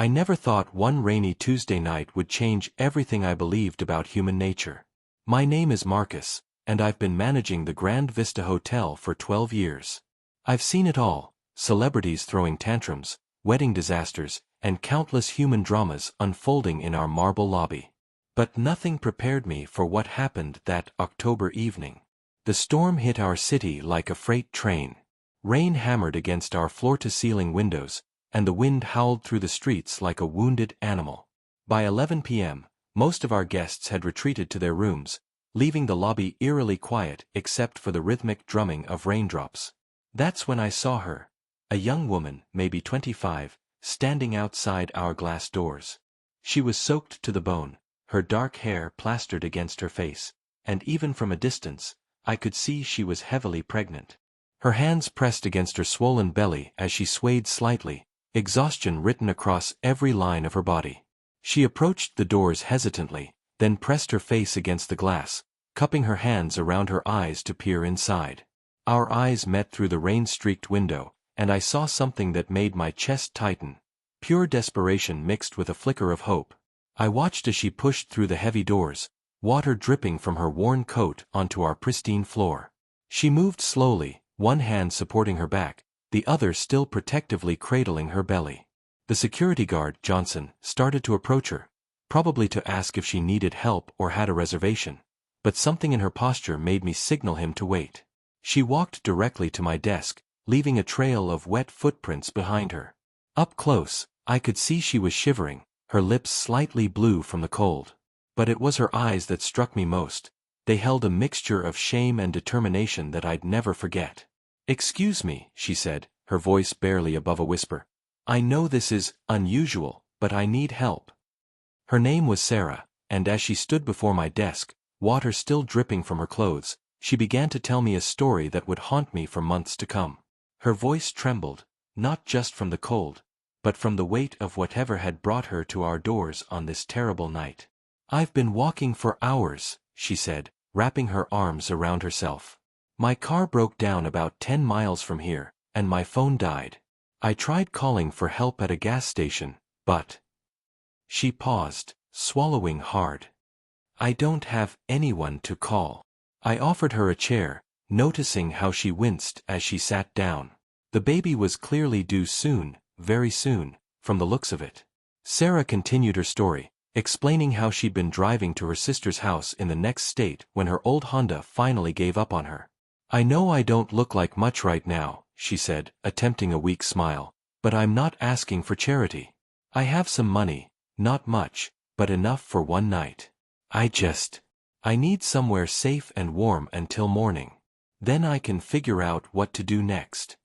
I never thought one rainy Tuesday night would change everything I believed about human nature. My name is Marcus, and I've been managing the Grand Vista Hotel for 12 years. I've seen it all: celebrities throwing tantrums, wedding disasters, and countless human dramas unfolding in our marble lobby. But nothing prepared me for what happened that October evening. The storm hit our city like a freight train. Rain hammered against our floor-to-ceiling windows, and the wind howled through the streets like a wounded animal. By 11 p.m., most of our guests had retreated to their rooms, leaving the lobby eerily quiet except for the rhythmic drumming of raindrops. That's when I saw her, a young woman, maybe 25, standing outside our glass doors. She was soaked to the bone, her dark hair plastered against her face, and even from a distance, I could see she was heavily pregnant. Her hands pressed against her swollen belly as she swayed slightly, exhaustion written across every line of her body. She approached the doors hesitantly, then pressed her face against the glass, cupping her hands around her eyes to peer inside. Our eyes met through the rain-streaked window, and I saw something that made my chest tighten. Pure desperation mixed with a flicker of hope. I watched as she pushed through the heavy doors, water dripping from her worn coat onto our pristine floor. She moved slowly, one hand supporting her back, the other still protectively cradling her belly. The security guard, Johnson, started to approach her, probably to ask if she needed help or had a reservation, but something in her posture made me signal him to wait. She walked directly to my desk, leaving a trail of wet footprints behind her. Up close, I could see she was shivering, her lips slightly blue from the cold. But it was her eyes that struck me most. They held a mixture of shame and determination that I'd never forget. "Excuse me," she said, her voice barely above a whisper. "I know this is unusual, but I need help." Her name was Sarah, and as she stood before my desk, water still dripping from her clothes, she began to tell me a story that would haunt me for months to come. Her voice trembled, not just from the cold, but from the weight of whatever had brought her to our doors on this terrible night. "I've been walking for hours," she said, wrapping her arms around herself. "My car broke down about 10 miles from here, and my phone died. I tried calling for help at a gas station, but—" She paused, swallowing hard. "I don't have anyone to call." I offered her a chair, noticing how she winced as she sat down. The baby was clearly due soon, very soon, from the looks of it. Sarah continued her story, explaining how she'd been driving to her sister's house in the next state when her old Honda finally gave up on her. "I know I don't look like much right now," she said, attempting a weak smile, "but I'm not asking for charity. I have some money, not much, but enough for one night. I need somewhere safe and warm until morning. Then I can figure out what to do next."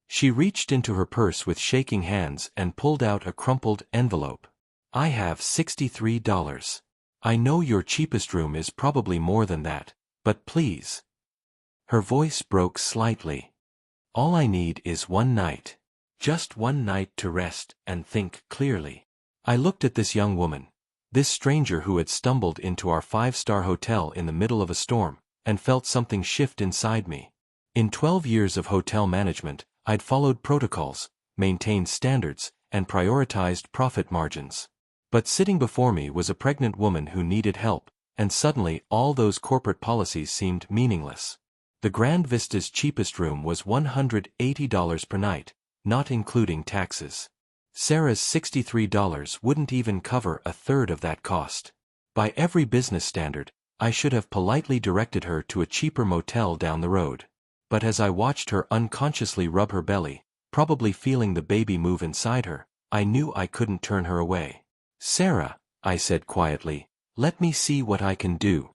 She reached into her purse with shaking hands and pulled out a crumpled envelope. "I have $63. I know your cheapest room is probably more than that, but please." Her voice broke slightly. "All I need is one night. Just one night to rest and think clearly." I looked at this young woman, this stranger who had stumbled into our 5-star hotel in the middle of a storm, and felt something shift inside me. In 12 years of hotel management, I'd followed protocols, maintained standards, and prioritized profit margins. But sitting before me was a pregnant woman who needed help, and suddenly all those corporate policies seemed meaningless. The Grand Vista's cheapest room was $180 per night, not including taxes. Sarah's $63 wouldn't even cover a third of that cost. By every business standard, I should have politely directed her to a cheaper motel down the road. But as I watched her unconsciously rub her belly, probably feeling the baby move inside her, I knew I couldn't turn her away. "Sarah," I said quietly, "let me see what I can do."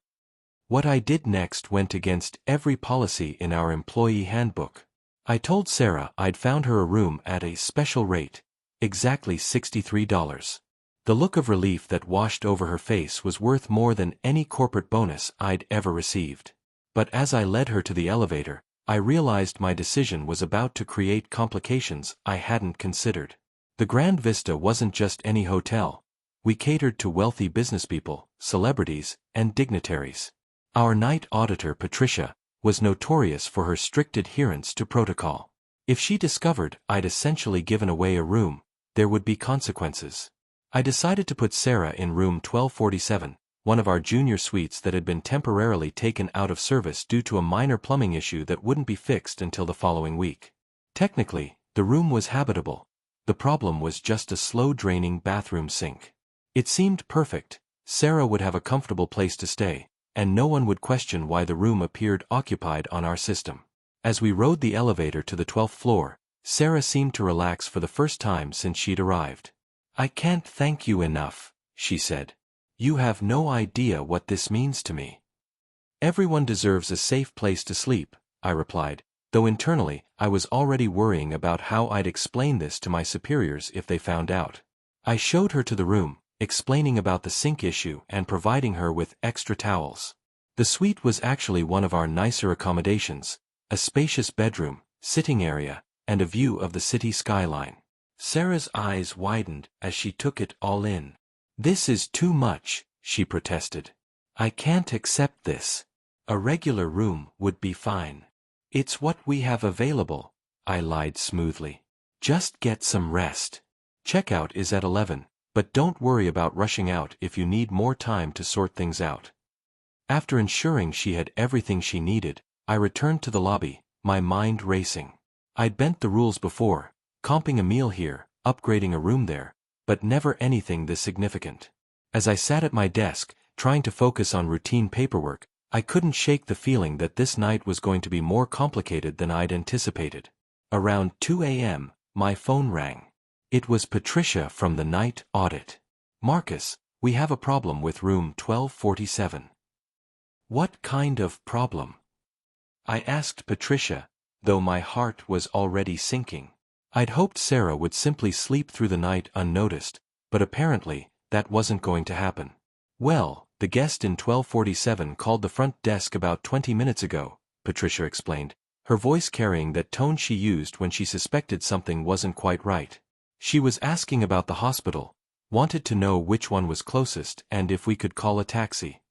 What I did next went against every policy in our employee handbook. I told Sarah I'd found her a room at a special rate, exactly $63. The look of relief that washed over her face was worth more than any corporate bonus I'd ever received. But as I led her to the elevator, I realized my decision was about to create complications I hadn't considered. The Grand Vista wasn't just any hotel. We catered to wealthy businesspeople, celebrities, and dignitaries. Our night auditor, Patricia, was notorious for her strict adherence to protocol. If she discovered I'd essentially given away a room, there would be consequences. I decided to put Sarah in room 1247, one of our junior suites that had been temporarily taken out of service due to a minor plumbing issue that wouldn't be fixed until the following week. Technically, the room was habitable. The problem was just a slow-draining bathroom sink. It seemed perfect. Sarah would have a comfortable place to stay, and no one would question why the room appeared occupied on our system. As we rode the elevator to the 12th floor, Sarah seemed to relax for the first time since she'd arrived. "I can't thank you enough," she said. "You have no idea what this means to me." "Everyone deserves a safe place to sleep," I replied, though internally I was already worrying about how I'd explain this to my superiors if they found out. I showed her to the room, explaining about the sink issue and providing her with extra towels. The suite was actually one of our nicer accommodations, a spacious bedroom, sitting area, and a view of the city skyline. Sarah's eyes widened as she took it all in. "This is too much," she protested. "I can't accept this. A regular room would be fine." "It's what we have available," I lied smoothly. "Just get some rest. Checkout is at 11, but don't worry about rushing out if you need more time to sort things out." After ensuring she had everything she needed, I returned to the lobby, my mind racing. I'd bent the rules before, comping a meal here, upgrading a room there, but never anything this significant. As I sat at my desk, trying to focus on routine paperwork, I couldn't shake the feeling that this night was going to be more complicated than I'd anticipated. Around 2 a.m., my phone rang. It was Patricia from the night audit. "Marcus, we have a problem with room 1247. "What kind of problem?" I asked Patricia, though my heart was already sinking. I'd hoped Sarah would simply sleep through the night unnoticed, but apparently, that wasn't going to happen. "Well, the guest in 1247 called the front desk about 20 minutes ago," Patricia explained, her voice carrying that tone she used when she suspected something wasn't quite right. "She was asking about the hospital, wanted to know which one was closest and if we could call a taxi."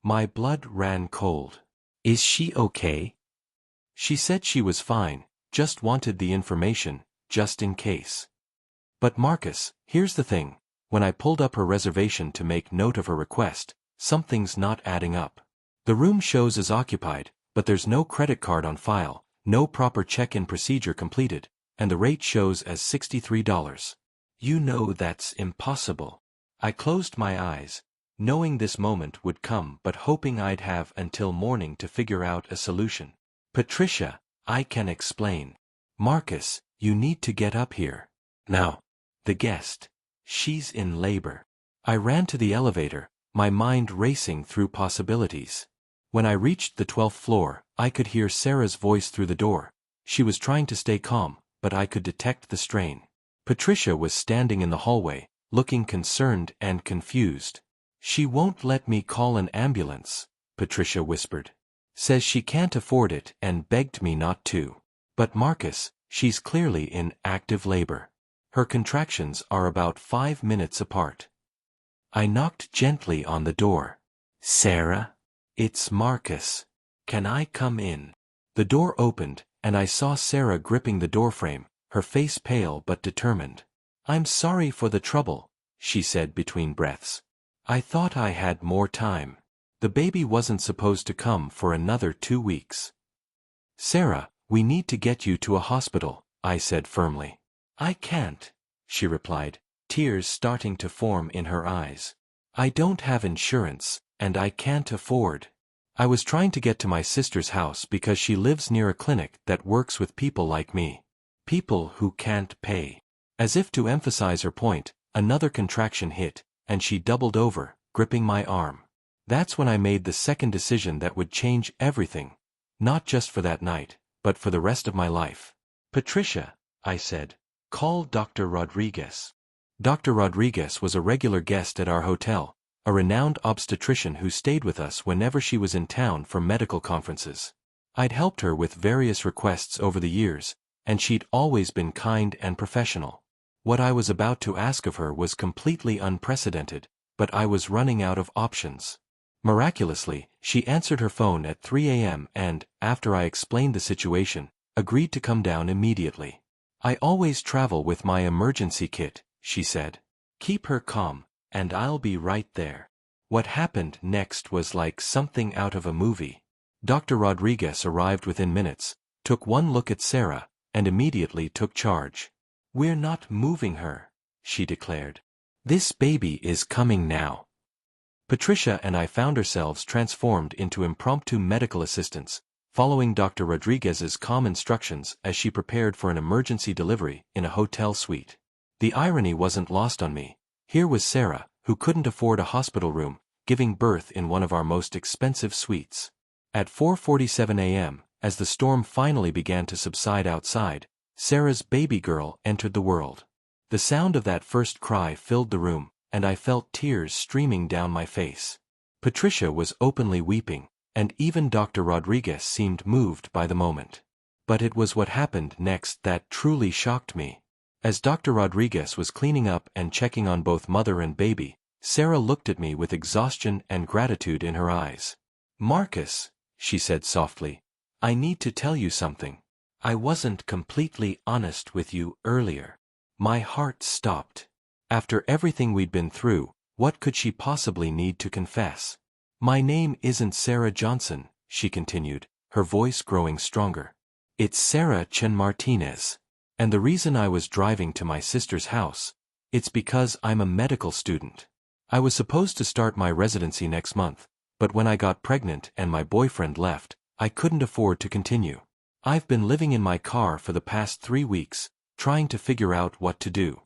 My blood ran cold. "Is she okay?" "She said she was fine, just wanted the information, just in case." "But Marcus, here's the thing, when I pulled up her reservation to make note of her request, something's not adding up. The room shows as occupied, but there's no credit card on file, no proper check-in procedure completed, and the rate shows as $63. You know that's impossible." I closed my eyes, knowing this moment would come but hoping I'd have until morning to figure out a solution. "Patricia, I can explain." "Marcus, you need to get up here. Now." "The guest. She's in labor." I ran to the elevator, my mind racing through possibilities. When I reached the 12th floor, I could hear Sarah's voice through the door. She was trying to stay calm, but I could detect the strain. Patricia was standing in the hallway, looking concerned and confused. "She won't let me call an ambulance," Patricia whispered. "Says she can't afford it and begged me not to." "But Marcus, she's clearly in active labor. Her contractions are about 5 minutes apart." I knocked gently on the door. "Sarah? It's Marcus. Can I come in?" The door opened, and I saw Sarah gripping the doorframe, her face pale but determined. "I'm sorry for the trouble," she said between breaths. "I thought I had more time. The baby wasn't supposed to come for another 2 weeks." "Sarah, we need to get you to a hospital," I said firmly. "I can't," she replied, tears starting to form in her eyes. "I don't have insurance, and I can't afford." I was trying to get to my sister's house because she lives near a clinic that works with people like me. People who can't pay. As if to emphasize her point, another contraction hit, and she doubled over, gripping my arm. That's when I made the second decision that would change everything. Not just for that night, but for the rest of my life. "Patricia," I said, "call Dr. Rodriguez." Dr. Rodriguez was a regular guest at our hotel, a renowned obstetrician who stayed with us whenever she was in town for medical conferences. I'd helped her with various requests over the years, and she'd always been kind and professional. What I was about to ask of her was completely unprecedented, but I was running out of options. Miraculously, she answered her phone at 3 a.m. and, after I explained the situation, agreed to come down immediately. I always travel with my emergency kit, she said. Keep her calm, and I'll be right there. What happened next was like something out of a movie. Dr. Rodriguez arrived within minutes, took one look at Sarah, and immediately took charge. We're not moving her, she declared. This baby is coming now. Patricia and I found ourselves transformed into impromptu medical assistants, following Dr. Rodriguez's calm instructions as she prepared for an emergency delivery in a hotel suite. The irony wasn't lost on me. Here was Sarah, who couldn't afford a hospital room, giving birth in one of our most expensive suites. At 4:47 a.m., as the storm finally began to subside outside, Sarah's baby girl entered the world. The sound of that first cry filled the room, and I felt tears streaming down my face. Patricia was openly weeping, and even Dr. Rodriguez seemed moved by the moment. But it was what happened next that truly shocked me. As Dr. Rodriguez was cleaning up and checking on both mother and baby, Sarah looked at me with exhaustion and gratitude in her eyes. Marcus, she said softly, I need to tell you something. I wasn't completely honest with you earlier. My heart stopped. After everything we'd been through, what could she possibly need to confess? My name isn't Sarah Johnson, she continued, her voice growing stronger. It's Sarah Chen Martinez. And the reason I was driving to my sister's house, it's because I'm a medical student. I was supposed to start my residency next month, but when I got pregnant and my boyfriend left, I couldn't afford to continue. I've been living in my car for the past 3 weeks, trying to figure out what to do.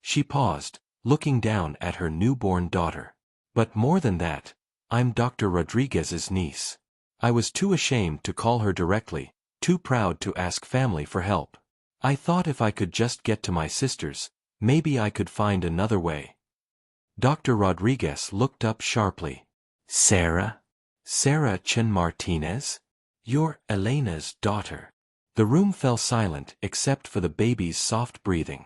She paused, looking down at her newborn daughter. But more than that, I'm Dr. Rodriguez's niece. I was too ashamed to call her directly, too proud to ask family for help. I thought if I could just get to my sister's, maybe I could find another way. Dr. Rodriguez looked up sharply. Sarah? Sarah Chen Martinez? You're Elena's daughter. The room fell silent except for the baby's soft breathing.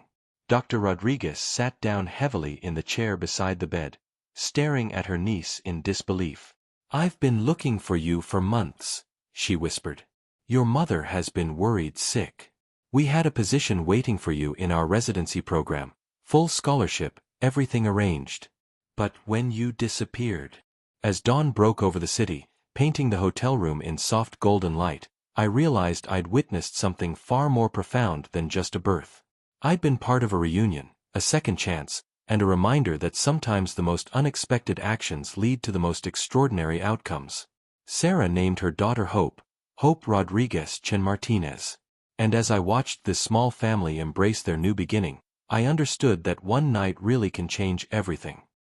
Dr. Rodriguez sat down heavily in the chair beside the bed, staring at her niece in disbelief. I've been looking for you for months, she whispered. Your mother has been worried sick. We had a position waiting for you in our residency program, full scholarship, everything arranged. But when you disappeared, as dawn broke over the city, painting the hotel room in soft golden light, I realized I'd witnessed something far more profound than just a birth. I'd been part of a reunion, a second chance, and a reminder that sometimes the most unexpected actions lead to the most extraordinary outcomes. Sarah named her daughter Hope, Hope Rodriguez Chen Martinez. And as I watched this small family embrace their new beginning, I understood that one night really can change everything.